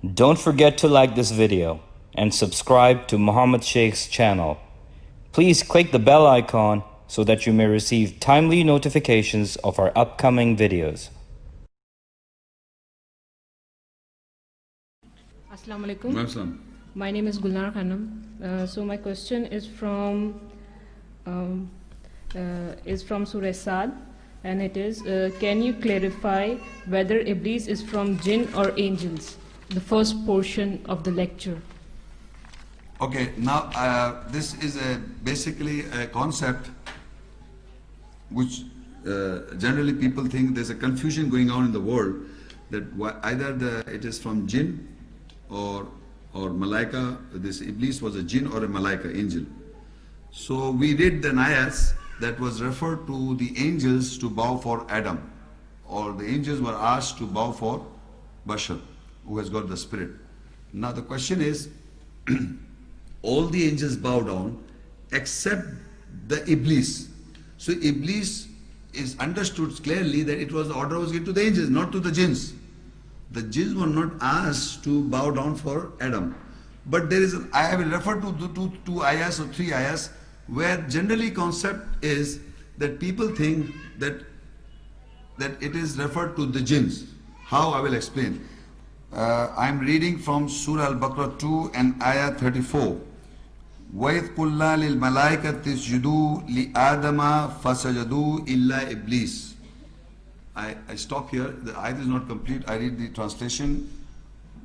Don't forget to like this video and subscribe to Muhammad Sheikh's channel. Please click the bell icon so that you may receive timely notifications of our upcoming videos. Assalamu alaikum. My name is Gulnar Khanam. So my question is from Surah Sad, and it is, can you clarify whether Iblees is from jinn or angels? The first portion of the lecture. Okay, now this is basically a concept which generally people think there's a confusion going on in the world that either it is from jinn or malaika. This Iblis was a jinn or a malaika, angel. So we read the ayahs that was referred to the angels to bow for Adam, or the angels were asked to bow for Bashar, who has got the spirit. Now the question is, all the angels bow down except the Iblis. So Iblis is understood clearly that it was the order was given to the angels, not to the jinns. The jinns were not asked to bow down for Adam. But there is, I will refer to two ayahs or three ayahs where generally concept is that people think that it is referred to the jinns. How? I will explain. I am reading from Surah Al-Baqarah 2 and ayah 34. وَإِذْ قُلْنَا لِلْمَلَائِكَةِ اسْجُدُوا لِآدَمَ فَسَجَدُوا إِلَّا إِبْلِيسَ. I stop here. The ayah is not complete. I read the translation.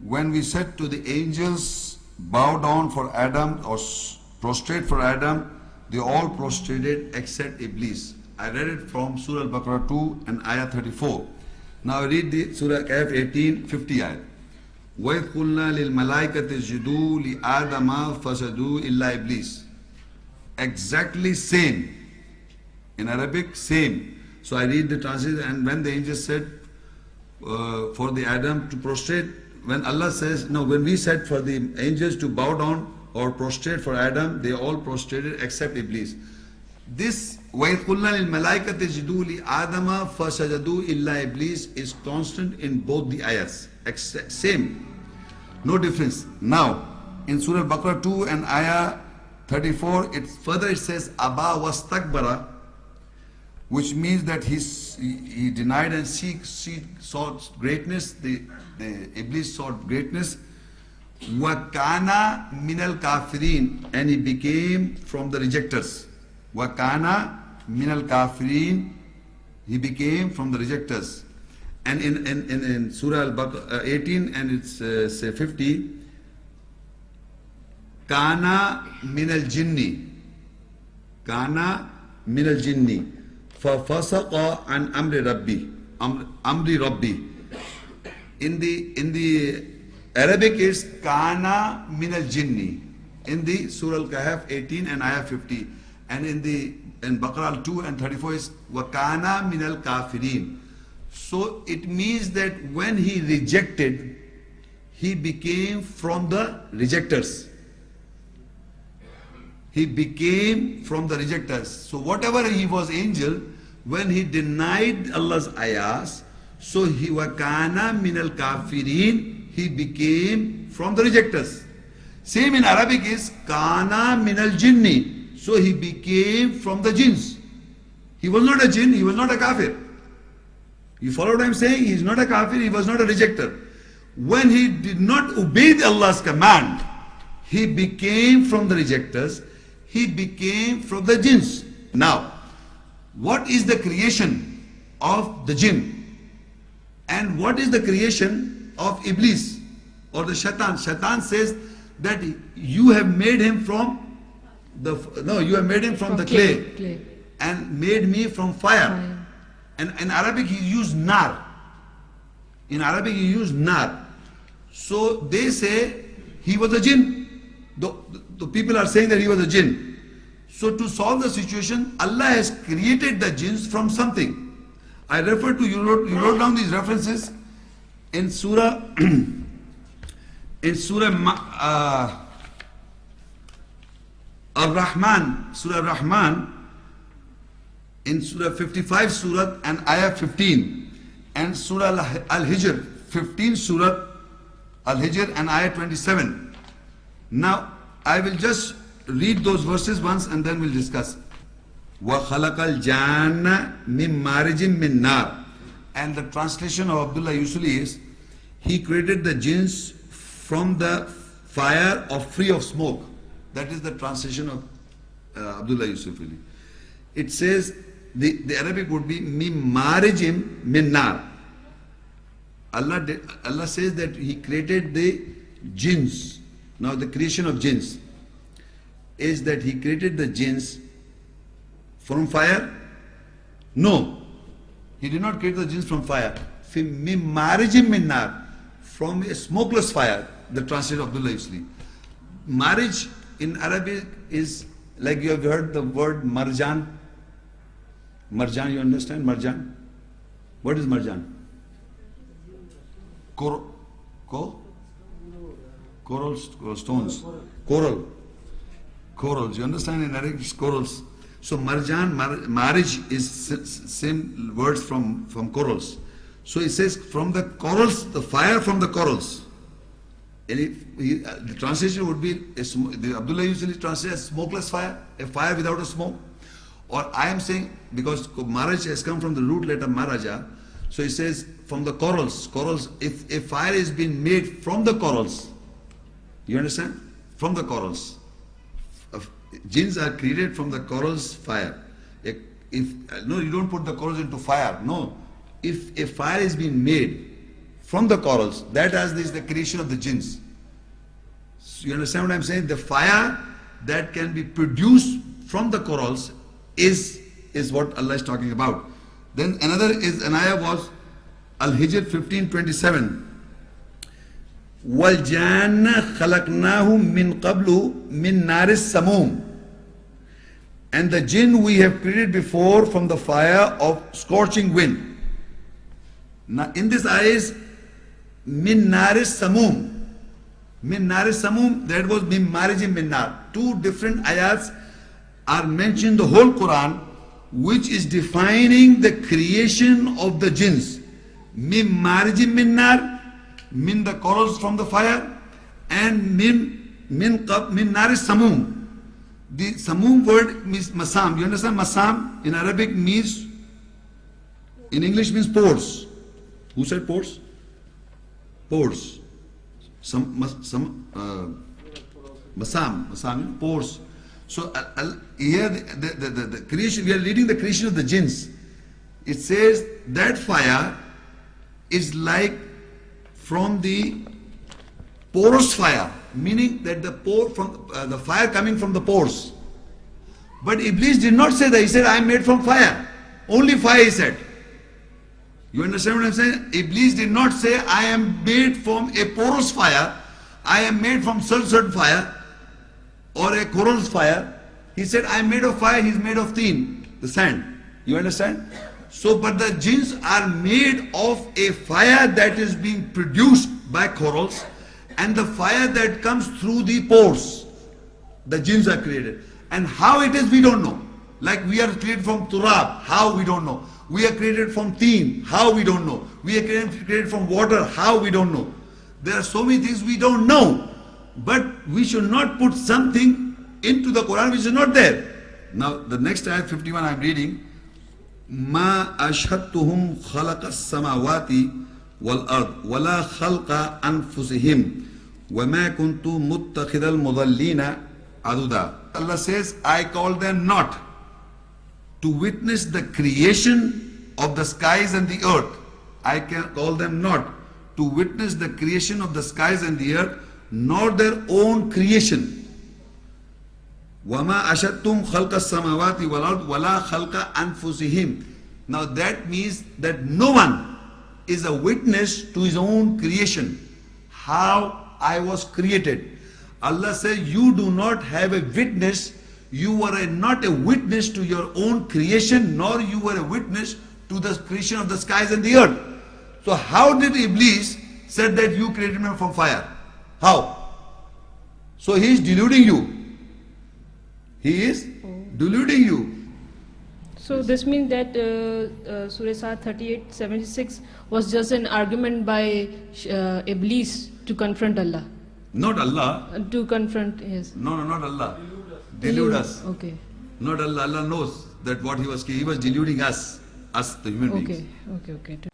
When we said to the angels, bow down for Adam or prostrate for Adam, they all prostrated except Iblis. I read it from Surah Al-Baqarah 2 and ayah 34. Now I read the Surah Kahf 18, 50 ayah. وَإِذْ قُلْنَا لِلْمَلَائِكَةِ اسْجُدُوا لِآدَمَ فَسَجَدُوا إِلَّا إِبْلِيسَ. Exactly same. In Arabic, same. So I read the translation, and when the angels said for the Adam to prostrate, when Allah says, no, when we said for the angels to bow down or prostrate for Adam, they all prostrated except Iblis. This وَإِذْ قُلْنَا لِلْمَلَائِكَةِ اسْجُدُوا لِآدَمَ فَسَجَدُوا إِلَّا إِبْلِيسَ is constant in both the ayahs. Same. No difference. Now, in Surah Al-Baqarah 2 and ayah 34, it says, Aba wastakbara, which means that he denied and sought greatness. The Iblis sought greatness. Wakana minal kafirin, and he became from the rejectors. Wakana minal kafirin, he became from the rejectors. And in Surah Al-Baqarah 18 and it's 50, Kana minal jinni, Kana minal jinni, fafasaqa an amri rabbi. In the Arabic is Kana minal jinni. In the Surah Al-Kahf 18 and ayah 50, and in Baqarah 2 and 34 is Wakana minal kafirin. So it means that when he rejected, he became from the rejectors. He became from the rejectors. So whatever he was angel, when he denied Allah's ayahs, so he wakana minal kafirin, he became from the rejectors. Same in Arabic is kana minal jinni, so he became from the jinns. He was not a jinn, he was not a kafir. You follow what I am saying? He is not a kafir, he was not a rejecter. When he did not obey Allah's command, he became from the rejectors, he became from the jinns. Now, what is the creation of the jinn? And what is the creation of Iblis or the shaitan? Shaitan says that you have made him from the clay and made me from fire. And in Arabic he used nar. In Arabic he used nar. So they say he was a jinn. The people are saying that he was a jinn. So to solve the situation, Allah has created the jinns from something. I refer to, you wrote down these references in Surah Ar-Rahman, Surah Ar-Rahman, in Surah 55 Surah and Ayah 15, and Surah Al-HIJR 15 Surah Al-HIJR and ayah 27. Now, I will just read those verses once and then we'll discuss. وَخَلَقَ الْجَانَّ مِن مَارِجٍ مِن نَارٍ. And the translation of Abdullah usually is, he created the jinns from the fire or free of smoke. That is the translation of Abdullah Yusuf. It says, the Arabic would be مِن مَارِجٍ مِن نَارٍ. Allah says that He created the jinns. Now the creation of jinns is that He created the jinns from fire? No. He did not create the jinns from fire. Min marijim min nar, from a smokeless fire. The translation of Abdullah Yusuf. Marriage in Arabic is like you have heard the word marjan. Marjan, you understand? Marjan. What is marjan? Coral stones. Corals. You understand? In Arabic, it's corals. So marjan, marriage is same words from corals. So it says from the corals, the fire from the corals. And the translation would be, the Abdullah usually translates as smokeless fire, a fire without a smoke. Or I am saying, because marriage has come from the root letter maraja, so it says from the corals, if a fire is being made from the corals, you understand? From the corals. Jinns are created from the corals fire. No, you don't put the corals into fire. No. If a fire is being made from the corals, that is the creation of the jinns. So you understand what I'm saying? The fire that can be produced from the corals is what Allah is talking about. Then another is an ayah was Al-HIJR 15:27. وَالْجَانَّ خَلَقْنَاهُ مِنْ قَبْلُ مِنْ نَارِ السَّمُومِ. And the jinn we have created before from the fire of scorching wind. Now in this ayah is min naris samum. Min naris samum, that was min marijim min nar. Two different ayats are mentioned in the whole Quran, which is defining the creation of the jinns. Min marijim min nar, min the corals from the fire, and min naris samum. The samum word means masam. You understand masam in Arabic means, in English means pores. Who said pores? Pores. Masam, pores. So here the creation, we are reading the creation of the jinns. It says that fire is like from the porous fire, meaning that the fire coming from the pores. But Iblees did not say that. He said, I am made from fire. Only fire, he said. You understand what I'm saying? Iblees did not say, I am made from a porous fire, I am made from sulfur fire, or a corals fire. He said, I am made of fire, he is made of Deen, the sand. You understand? So, but the jinns are made of a fire that is being produced by corals, and the fire that comes through the pores. The jinns are created. And how it is, we don't know. Like we are created from turab, how we don't know. We are created from teen, how we don't know. We are created from water, how we don't know. There are so many things we don't know. But we should not put something into the Quran which is not there. Now the next ayat 51 I am reading. ما أشهدتهم خلق السماوات والأرض ولا خلق أنفسهم وما كنت متخذ المضلين عضدا. Allah says, I call them not to witness the creation of the skies and the earth. I can call them not to witness the creation of the skies and the earth, nor their own creation. وَمَا أَشَدْتُمْ خَلْقَ السَّمَاوَاتِ وَالْأَرْضِ وَلَا خَلْقَ أَنفُسِهِمْ. Now that means that no one is a witness to his own creation. How I was created. Allah says, you do not have a witness. You are not a witness to your own creation, nor you were a witness to the creation of the skies and the earth. So how did Iblees said that you created me from fire? How? So he is deluding you. He is deluding you. So this means that Surah 38:76 was just an argument by Iblees To confront Allah. Not Allah. To confront his. No, not Allah. Delude us. Okay. Not Allah. Allah knows that what he was deluding us, the human beings. Okay.